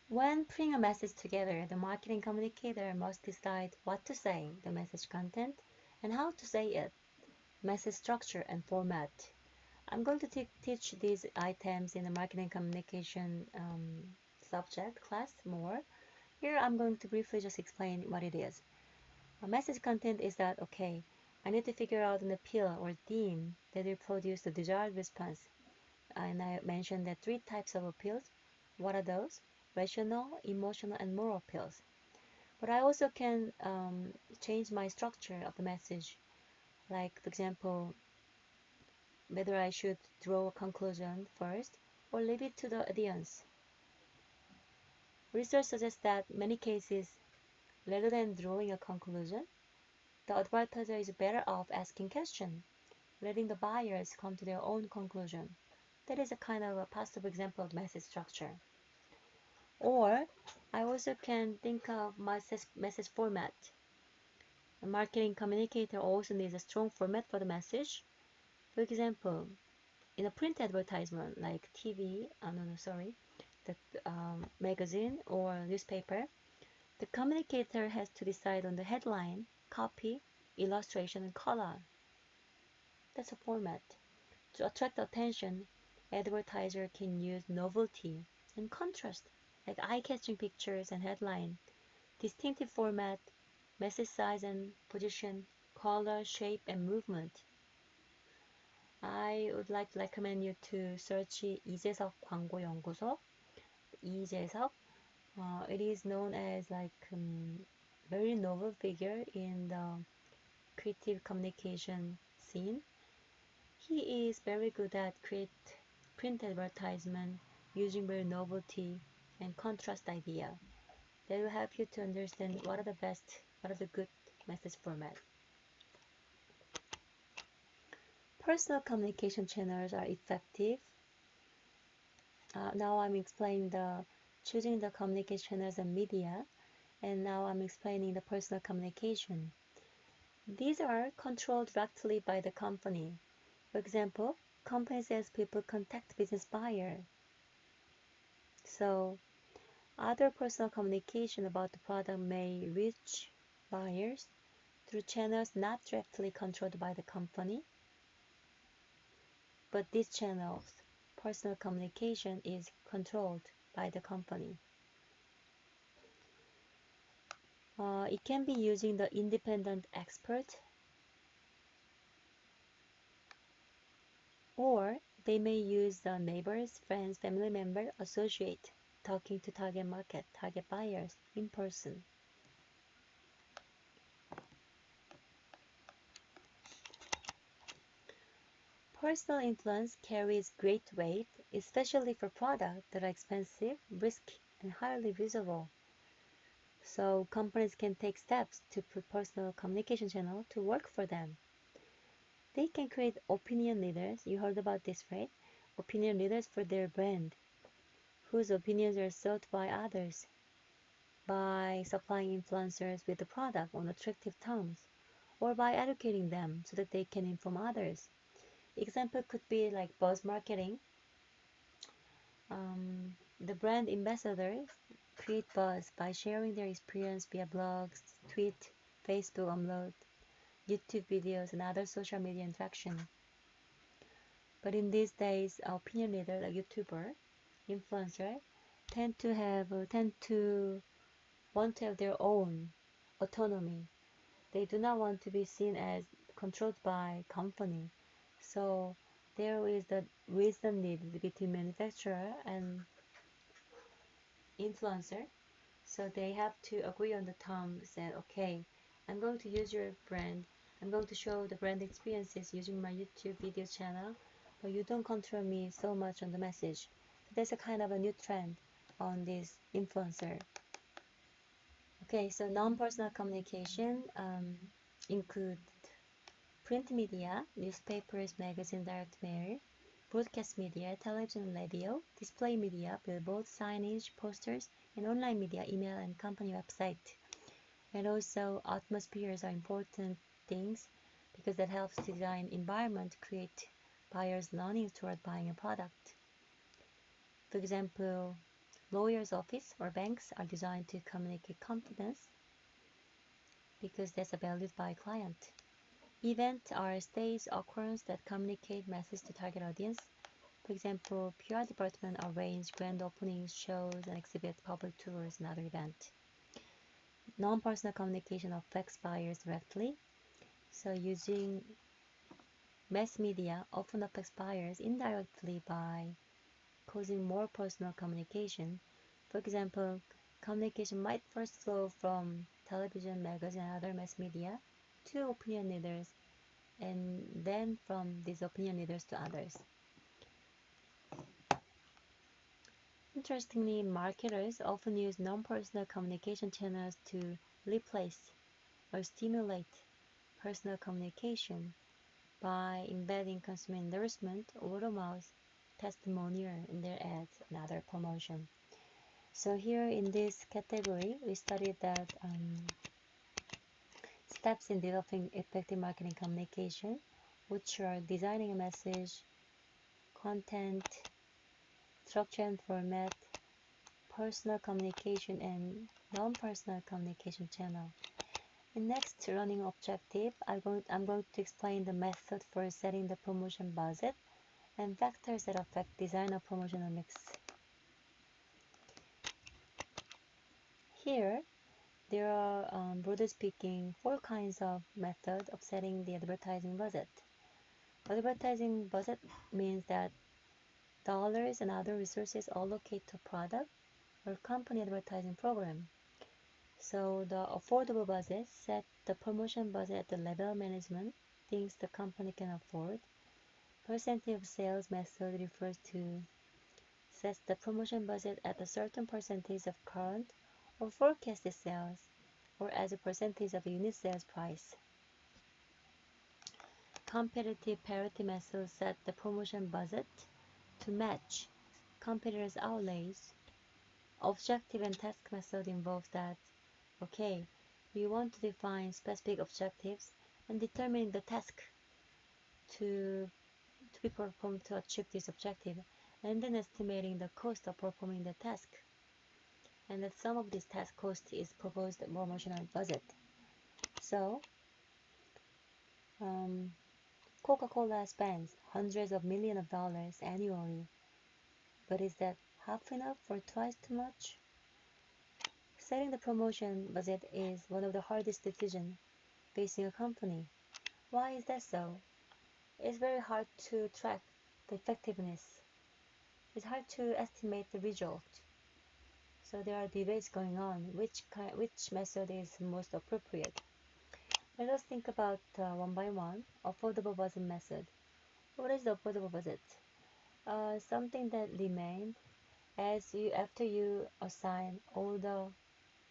When putting a message together, the marketing communicator must decide what to say, the message content, and how to say it, message structure and format. I'm going to teach these items in the marketing communication subject class more. Here I'm going to briefly just explain what it is. A message content is that, okay, I need to figure out an appeal or theme that will produce the desired response. And I mentioned that three types of appeals. What are those? Rational, emotional, and moral appeals. But I also can change my structure of the message. Like, for example, whether I should draw a conclusion first or leave it to the audience. Research suggests that many cases, rather than drawing a conclusion, the advertiser is better off asking questions, letting the buyers come to their own conclusion. That is a kind of a possible example of message structure. Or I also can think of message format. A marketing communicator also needs a strong format for the message. For example, in a print advertisement like TV, no, sorry, the magazine or newspaper, the communicator has to decide on the headline, copy, illustration, and color. That's a format. To attract attention, advertiser can use novelty and contrast, like eye-catching pictures and headline, distinctive format, message size and position, color, shape, and movement. I would like to recommend you to search 이재석 광고연구소. 이재석. It is known as like very novel figure in the creative communication scene. He is very good at create print advertisement using very novelty and contrast idea. That will help you to understand what are the best, what are the good message format. Personal communication channels are effective. Now I'm explaining the choosing the communication channels and media, and now I'm explaining the personal communication. These are controlled directly by the company. For example, company salespeople contact business buyer. So other personal communication about the product may reach buyers through channels not directly controlled by the company, but these channels, personal communication, is controlled by the company. It can be using the independent expert, or they may use the neighbors, friends, family member, associate, talking to target market, target buyers in person. Personal influence carries great weight, especially for products that are expensive, risky, and highly visible. So companies can take steps to put personal communication channel to work for them. They can create opinion leaders. You heard about this, right? Opinion leaders for their brand, whose opinions are sought by others by supplying influencers with the product on attractive terms, or by educating them so that they can inform others. Example could be like buzz marketing. The brand ambassadors create buzz by sharing their experience via blogs, tweet, Facebook upload, YouTube videos, and other social media interaction. But in these days, opinion leader like YouTuber, influencer, tend to want to have their own autonomy. They do not want to be seen as controlled by company. So there is the wisdom needed between manufacturer and influencer. So they have to agree on the terms that, okay, I'm going to use your brand. I'm going to show the brand experiences using my YouTube video channel, but you don't control me so much on the message. There's a kind of a new trend on this influencer. Okay, so non-personal communication include print media, newspapers, magazine, direct mail, broadcast media, television, radio, display media, billboards, signage, posters, and online media, email, and company website. And also, atmospheres are important things because that helps design environment to create buyers learning toward buying a product. For example, lawyer's office or banks are designed to communicate confidence because that's valued by client. Events are staged occurrences that communicate message to target audience. For example, PR department arrange grand openings, shows, and exhibit public tours and other events. Non-personal communication affects buyers directly. So using mass media often affects buyers indirectly by causing more personal communication. For example, communication might first flow from television, magazine, and other mass media to opinion leaders, and then from these opinion leaders to others. Interestingly, marketers often use non-personal communication channels to replace or stimulate personal communication by embedding consumer endorsement, word of mouth, testimonial in their ads and other promotion. So here in this category, we studied that steps in developing effective marketing communication, which are designing a message, content, structure and format, personal communication, and non-personal communication channel. In next learning objective, I'm going to explain the method for setting the promotion budget and factors that affect design of promotional mix. Here, there are, broadly speaking, four kinds of method of setting the advertising budget. Advertising budget means that dollars and other resources allocate to product or company advertising program. So the affordable budget set the promotion budget at the level management thinks the company can afford. Percentage of sales method refers to sets the promotion budget at a certain percentage of current or forecasted sales or as a percentage of unit sales price. Competitive parity method set the promotion budget to match competitors' outlays. Objective and task method involves that, okay, we want to define specific objectives and determining the task to be performed to achieve this objective, and then estimating the cost of performing the task. And the sum of this task cost is proposed promotional budget. So, Coca-Cola spends hundreds of millions of dollars annually, but is that half enough or twice too much? Setting the promotion budget is one of the hardest decisions facing a company. Why is that so? It's very hard to track the effectiveness. It's hard to estimate the result. So there are debates going on which method is most appropriate. Let us think about one by one. Affordable budget method. What is the affordable budget? Something that remains after you assign all the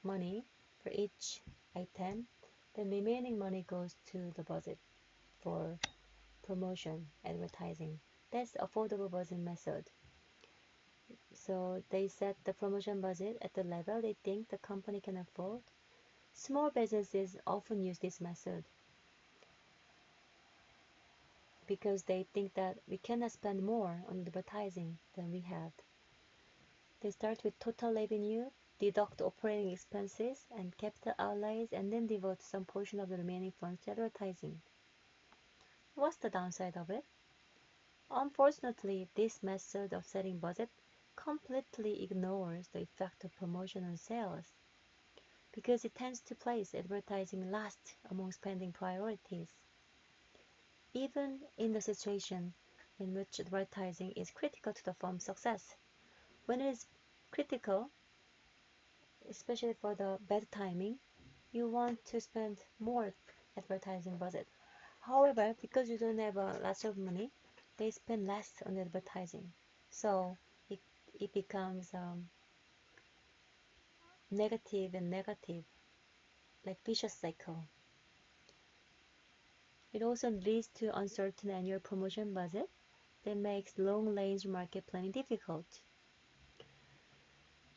money for each item, the remaining money goes to the budget for promotion, advertising. That's affordable budget method. So they set the promotion budget at the level they think the company can afford. Small businesses often use this method because they think that we cannot spend more on advertising than we have. They start with total revenue, deduct operating expenses and capital outlays, and then devote some portion of the remaining funds to advertising. What's the downside of it? Unfortunately, this method of setting budget completely ignores the effect of promotion on sales because it tends to place advertising last among spending priorities. Even in the situation in which advertising is critical to the firm's success, when it is critical, especially for the bad timing, you want to spend more advertising budget. However, because you don't have lots of money, they spend less on advertising. So it becomes negative and negative, like vicious cycle. It also leads to uncertain annual promotion budget that makes long-range market planning difficult.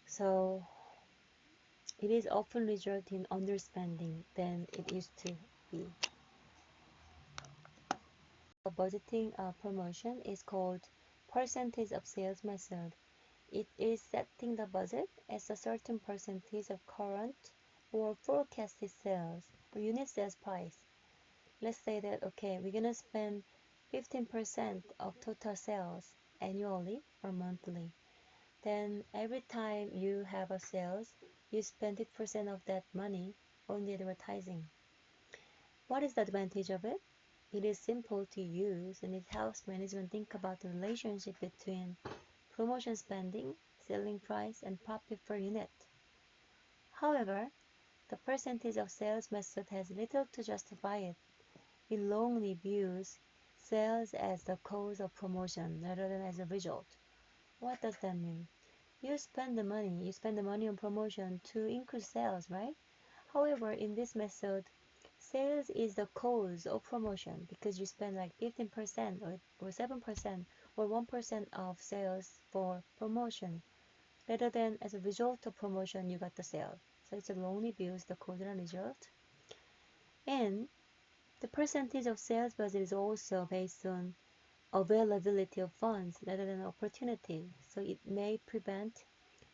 So it is often result in underspending than it used to be. A budgeting promotion is called percentage of sales method. It is setting the budget as a certain percentage of current or forecasted sales or unit sales price. Let's say that, okay, we're gonna spend 15% of total sales annually or monthly. Then every time you have a sales, you spend 50% of that money on the advertising. What is the advantage of it? It is simple to use and it helps management think about the relationship between promotion spending, selling price, and profit per unit. However, the percentage of sales method has little to justify it. It wrongly views sales as the cause of promotion rather than as a result. What does that mean? You spend the money on promotion to increase sales, right? However, in this method, sales is the cause of promotion because you spend like 15% or 7% or 1% of sales for promotion rather than as a result of promotion you got the sale. So it's wrongly views the cause and result. And the percentage of sales budget is also based on availability of funds rather than opportunity. So it may prevent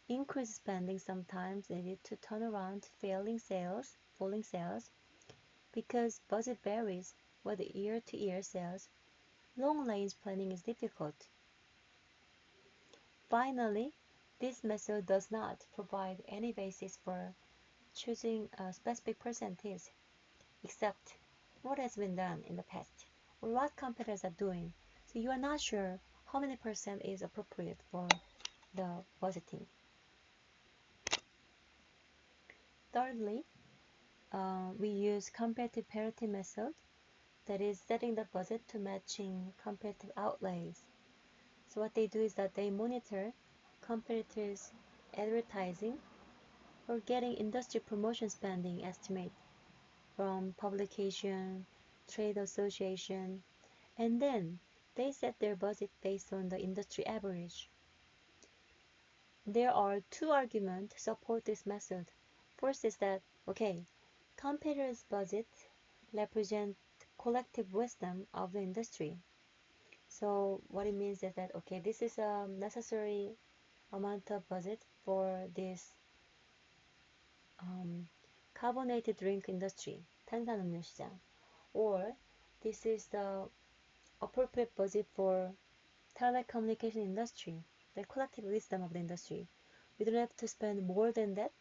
increased spending sometimes needed to turn around falling sales, because budget varies with year-to-year sales. Long-range planning is difficult. Finally, this method does not provide any basis for choosing a specific percentage, except what has been done in the past or what competitors are doing. So you are not sure how many percent is appropriate for the budgeting. Thirdly, we use comparative parity method, that is setting the budget to matching comparative outlays. So what they do is that they monitor competitors' advertising or getting industry promotion spending estimate from publication, trade association, and then they set their budget based on the industry average. There are two arguments to support this method. First is that, okay, competitors' budget represent collective wisdom of the industry. So what it means is that, okay, this is a necessary amount of budget for this carbonated drink industry, 탄산음료 시장, or this is the appropriate budget for telecommunication industry, the collective wisdom of the industry. We don't have to spend more than that,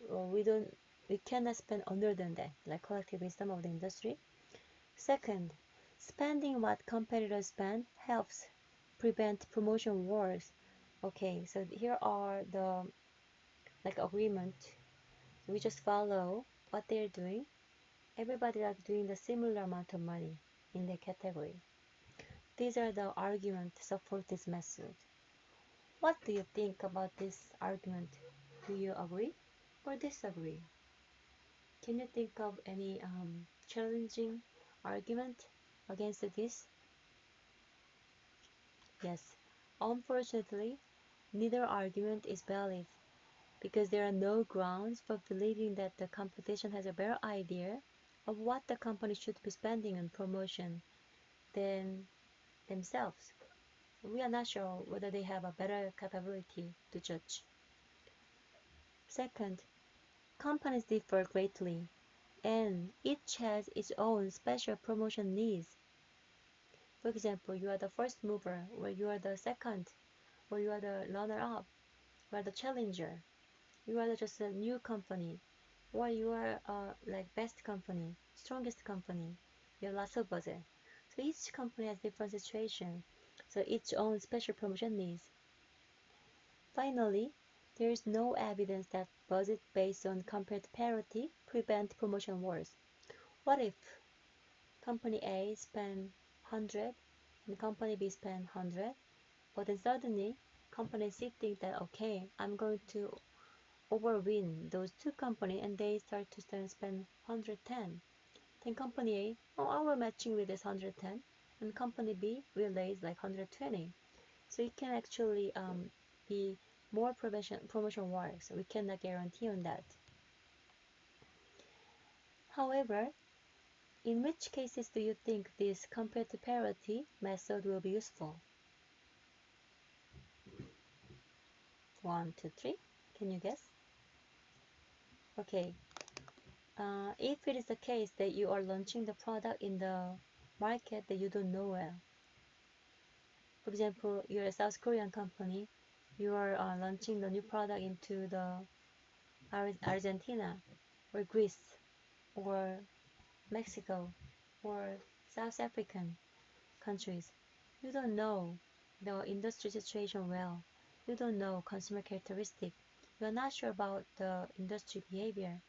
or we cannot spend under than that, like collective wisdom of the industry. Second, spending what competitors spend helps prevent promotion wars. Okay, so here are the agreement. We just follow what they're doing. Everybody is doing the similar amount of money in the category. These are the arguments to support this method. What do you think about this argument? Do you agree or disagree? Can you think of any challenging argument against this? Yes. Unfortunately, neither argument is valid because there are no grounds for believing that the competition has a better idea of what the company should be spending on promotion than themselves. We are not sure whether they have a better capability to judge. Second, companies differ greatly, and each has its own special promotion needs. For example, you are the first mover, or you are the second, or you are the runner-up, you are the challenger, you are just a new company, or you are like best company, strongest company. You have lots of budget. So each company has different situation, so each own special promotion needs. Finally, there is no evidence that budget based on comparative parity prevent promotion wars. What if company A spend 100 and company B spend 100, but then suddenly company C think that, okay, I'm going to overwin those two companies, and they start to spend 110. Then company A, oh, I will matching with this 110, and company B will raise like 120. So it can actually be more promotion war, so we cannot guarantee on that. However, in which cases do you think this comparative parity method will be useful? 1, 2, 3. Can you guess? Okay. If it is the case that you are launching the product in the market that you don't know well, for example, you're a South Korean company, you are launching the new product into the Argentina or Greece or Mexico or South African countries. You don't know the industry situation well. You don't know consumer characteristic. You are not sure about the industry behavior.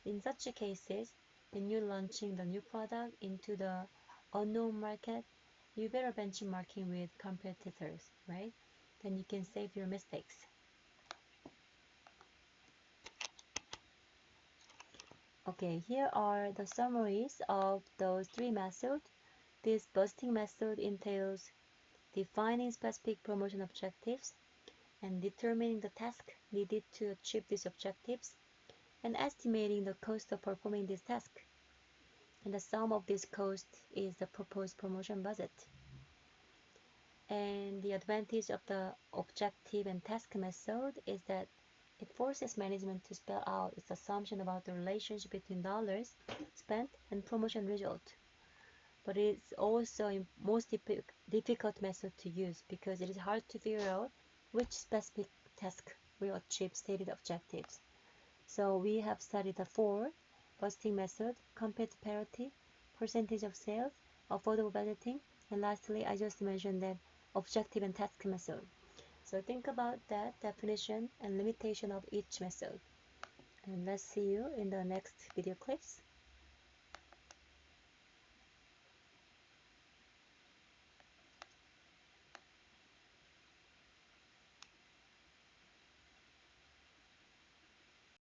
In such cases, when you're launching the new product into the unknown market, you better benchmarking with competitors, right? Then you can save your mistakes. Okay, here are the summaries of those three methods. This busting method entails defining specific promotion objectives and determining the task needed to achieve these objectives and estimating the cost of performing this task. And the sum of this cost is the proposed promotion budget. And the advantage of the objective and task method is that it forces management to spell out its assumption about the relationship between dollars spent and promotion result. But it's also a most difficult method to use because it is hard to figure out which specific task will achieve stated objectives. So we have studied the four: busting method, compared to parity, percentage of sales, affordable budgeting, and lastly, I just mentioned that objective and task method. So think about that definition and limitation of each method. And let's see you in the next video clips.